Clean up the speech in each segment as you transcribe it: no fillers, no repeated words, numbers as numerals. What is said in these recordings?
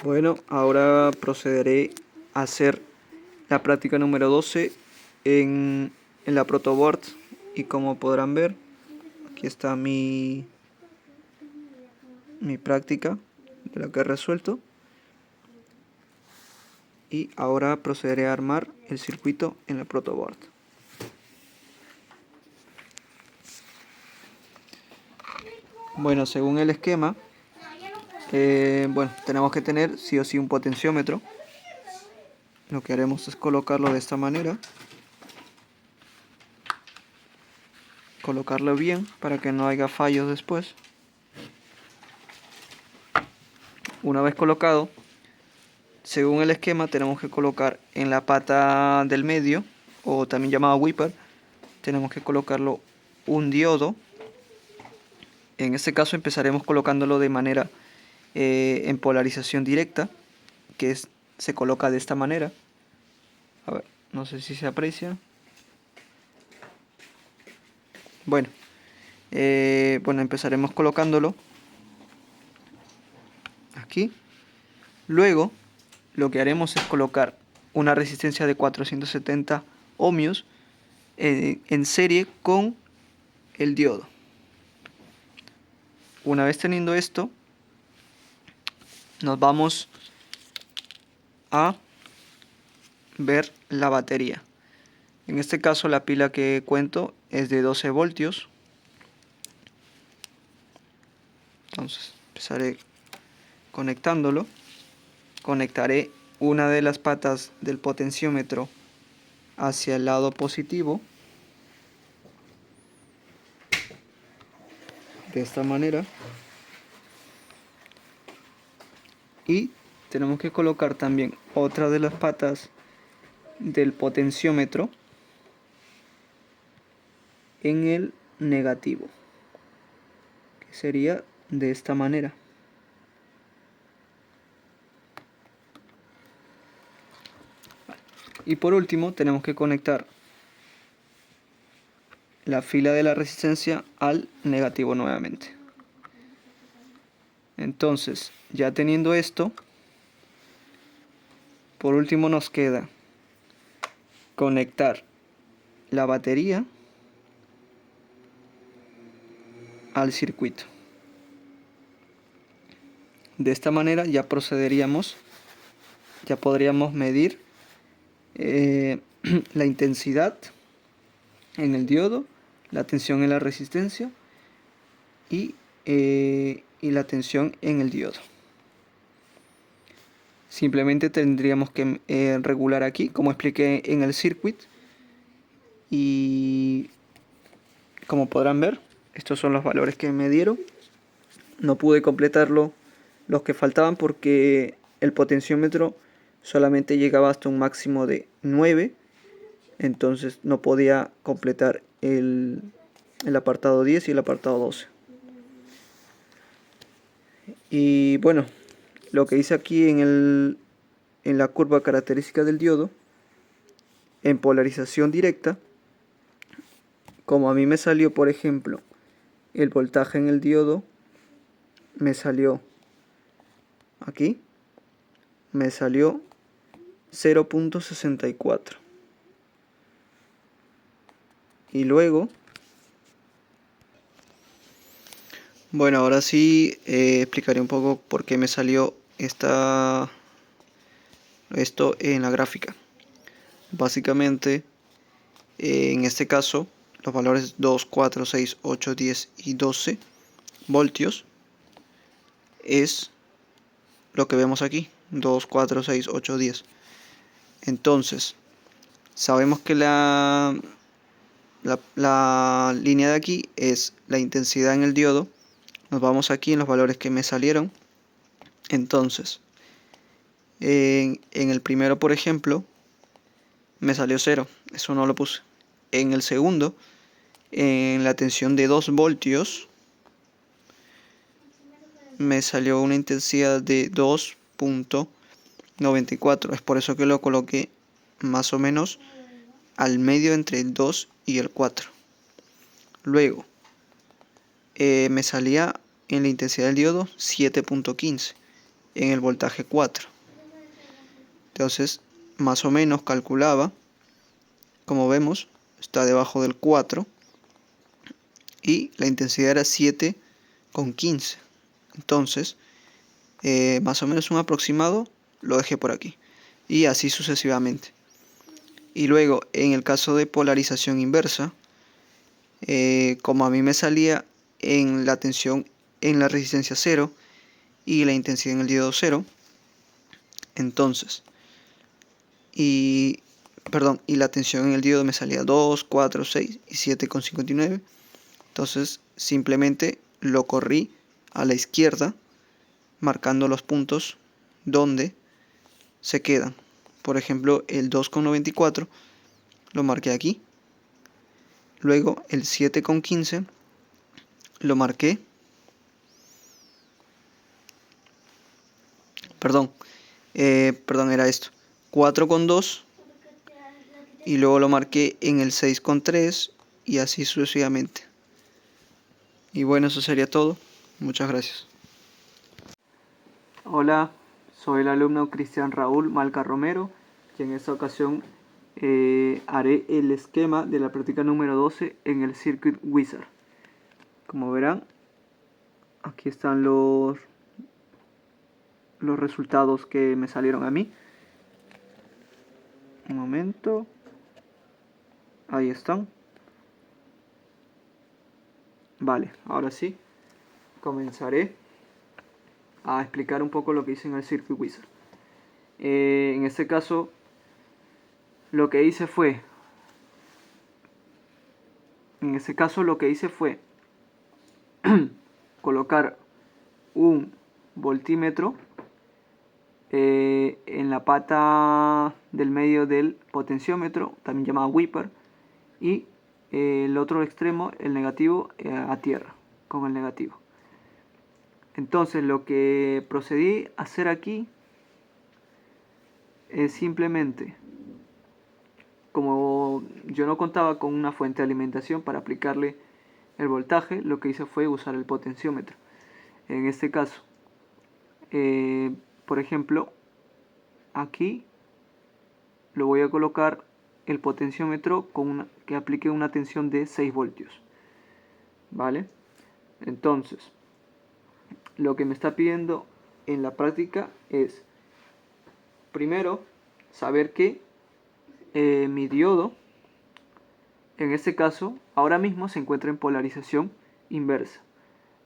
Bueno, ahora procederé a hacer la práctica número 12 en la protoboard, y como podrán ver, aquí está mi práctica de la que he resuelto, y ahora procederé a armar el circuito en la protoboard. Bueno, según el esquema, tenemos que tener sí o sí un potenciómetro. Lo que haremos es colocarlo de esta manera, colocarlo bien para que no haya fallos después. Una vez colocado, según el esquema, tenemos que colocar en la pata del medio, o también llamado wiper, tenemos que colocarlo un diodo. En este caso empezaremos colocándolo de manera en polarización directa, se coloca de esta manera. A ver, no sé si se aprecia. Bueno, empezaremos colocándolo aquí. Luego, lo que haremos es colocar una resistencia de 470 ohmios en serie con el diodo. Una vez teniendo esto, nos vamos a ver la batería. En este caso la pila que cuento es de 12 voltios. Entonces empezaré conectándolo. Conectaré una de las patas del potenciómetro hacia el lado positivo, de esta manera, y tenemos que colocar también otra de las patas del potenciómetro en el negativo, que sería de esta manera. Y por último tenemos que conectar la fila de la resistencia al negativo nuevamente. Entonces, ya teniendo esto, por último nos queda conectar la batería al circuito. De esta manera ya podríamos medir la intensidad en el diodo, la tensión en la resistencia y la tensión en el diodo. Simplemente tendríamos que regular aquí, como expliqué en el circuit, y como podrán ver, estos son los valores que me dieron. No pude completarlo los que faltaban porque el potenciómetro solamente llegaba hasta un máximo de 9, entonces no podía completar el apartado 10 y el apartado 12. Y bueno, lo que hice aquí en la curva característica del diodo, en polarización directa, como a mí me salió, por ejemplo, el voltaje en el diodo, me salió aquí, me salió 0.64. Y luego, bueno, ahora sí explicaré un poco por qué me salió esto en la gráfica. Básicamente, en este caso, los valores 2, 4, 6, 8, 10 y 12 voltios es lo que vemos aquí, 2, 4, 6, 8, 10. Entonces, sabemos que la línea de aquí es la intensidad en el diodo. Nos vamos aquí en los valores que me salieron. Entonces, en el primero, por ejemplo, me salió 0, eso no lo puse. En el segundo, en la tensión de 2 voltios, me salió una intensidad de 2.94. Es por eso que lo coloqué más o menos al medio entre el 2 y el 4. Luego, me salía en la intensidad del diodo 7.15. en el voltaje 4. Entonces, más o menos calculaba, como vemos, está debajo del 4 y la intensidad era 7,15. Entonces, más o menos un aproximado lo dejé por aquí y así sucesivamente. Y luego, en el caso de polarización inversa, como a mí me salía en la tensión en la resistencia 0 y la intensidad en el diodo 0, entonces, y la tensión en el diodo me salía 2, 4, 6 y 7,59. Entonces simplemente lo corrí a la izquierda, marcando los puntos donde se quedan. Por ejemplo, el 2,94 lo marqué aquí. Luego el 7,15 lo marqué. Era esto. 4,2 y luego lo marqué en el 6,3 y así sucesivamente. Y bueno, eso sería todo. Muchas gracias. Hola, soy el alumno Cristian Raúl Malca Romero, y en esta ocasión haré el esquema de la práctica número 12 en el Circuit Wizard. Como verán, aquí están los resultados que me salieron a mí. Un momento. Ahí están. Vale, ahora sí, comenzaré a explicar un poco lo que hice en el Circuit Wizard. En este caso, lo que hice fue colocar un voltímetro en la pata del medio del potenciómetro, también llamado Wiper, y el otro extremo, el negativo, a tierra, con el negativo. Entonces lo que procedí a hacer aquí es simplemente, como yo no contaba con una fuente de alimentación para aplicarle el voltaje, lo que hice fue usar el potenciómetro. En este caso, por ejemplo, aquí lo voy a colocar el potenciómetro que aplique una tensión de 6 voltios. ¿Vale? Entonces, lo que me está pidiendo en la práctica es, primero, saber que mi diodo, en este caso, ahora mismo se encuentra en polarización inversa.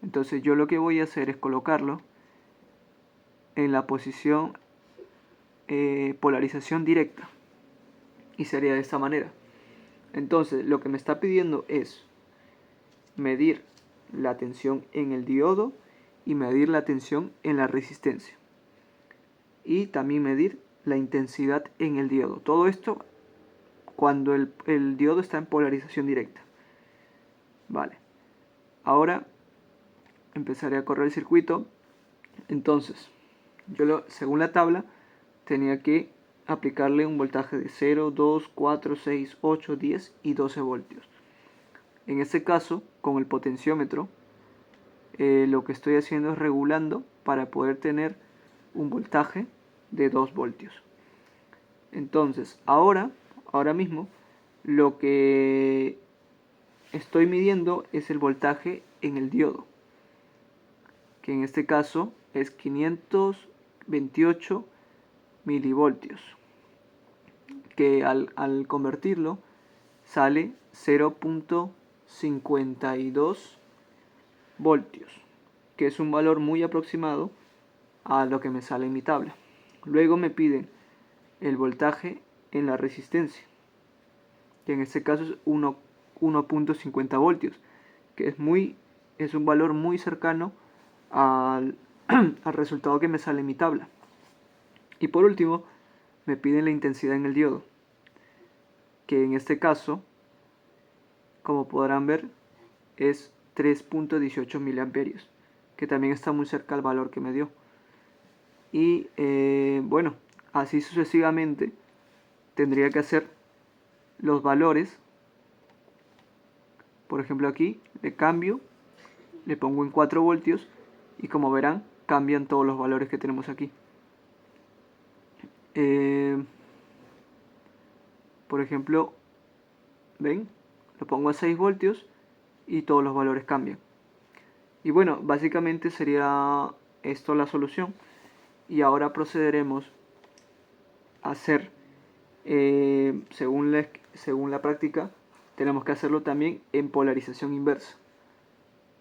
Entonces yo lo que voy a hacer es colocarlo en la posición polarización directa. Y sería de esta manera. Entonces lo que me está pidiendo es medir la tensión en el diodo y medir la tensión en la resistencia. Y también medir la intensidad en el diodo. Todo esto cuando el diodo está en polarización directa. Vale. Ahora empezaré a correr el circuito. Entonces, según la tabla, tenía que aplicarle un voltaje de 0, 2, 4, 6, 8, 10 y 12 voltios. En este caso, con el potenciómetro, lo que estoy haciendo es regulando para poder tener un voltaje de 2 voltios. Entonces, ahora mismo, lo que estoy midiendo es el voltaje en el diodo, que en este caso es 528 milivoltios, que al convertirlo sale 0,52 voltios, que es un valor muy aproximado a lo que me sale en mi tabla. Luego me piden el voltaje en la resistencia, que en este caso es 1,50 voltios, que es un valor muy cercano al resultado que me sale en mi tabla. Y por último, me piden la intensidad en el diodo, que en este caso, como podrán ver, es 3,18 miliamperios, que también está muy cerca al valor que me dio. Y bueno, así sucesivamente tendría que hacer los valores. Por ejemplo, aquí le cambio, le pongo en 4 voltios y como verán cambian todos los valores que tenemos aquí. Por ejemplo, ven, lo pongo a 6 voltios y todos los valores cambian. Y bueno, básicamente sería esto la solución. Y ahora procederemos a hacer, según la práctica, tenemos que hacerlo también en polarización inversa.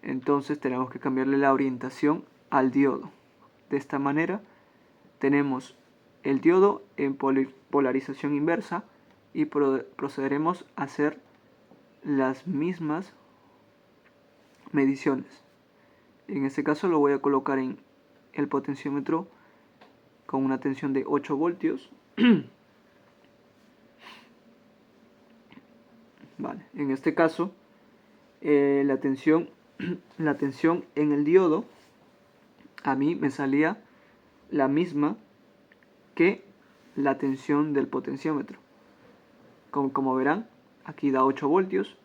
Entonces tenemos que cambiarle la orientación al diodo. De esta manera tenemos el diodo en polarización inversa y procederemos a hacer las mismas mediciones. En este caso lo voy a colocar en el potenciómetro con una tensión de 8 voltios. Vale, en este caso la tensión en el diodo a mí me salía la misma que la tensión del potenciómetro. Como verán, aquí da 8 voltios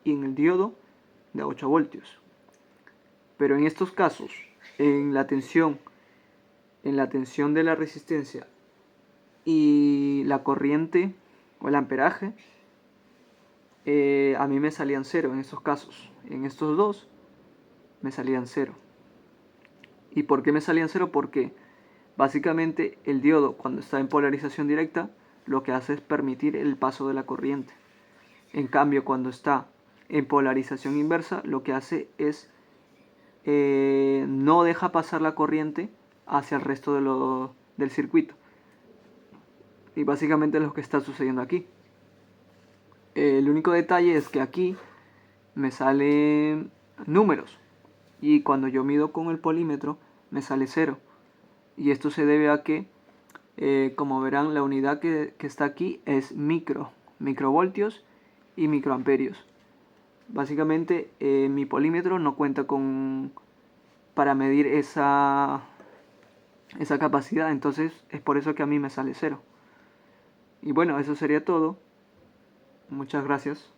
y en el diodo da 8 voltios. Pero en estos casos, en la tensión de la resistencia y la corriente o el amperaje, a mí me salían 0 en estos casos. En estos dos me salían 0. ¿Y por qué me salían 0? Porque básicamente el diodo, cuando está en polarización directa, lo que hace es permitir el paso de la corriente. En cambio, cuando está en polarización inversa, lo que hace es no deja pasar la corriente hacia el resto del circuito. Y básicamente es lo que está sucediendo aquí. El único detalle es que aquí me salen números y cuando yo mido con el polímetro me sale 0. Y esto se debe a que, como verán, la unidad que está aquí es microvoltios y microamperios. Básicamente mi polímetro no cuenta para medir esa capacidad, entonces es por eso que a mí me sale 0. Y bueno, eso sería todo. Muchas gracias.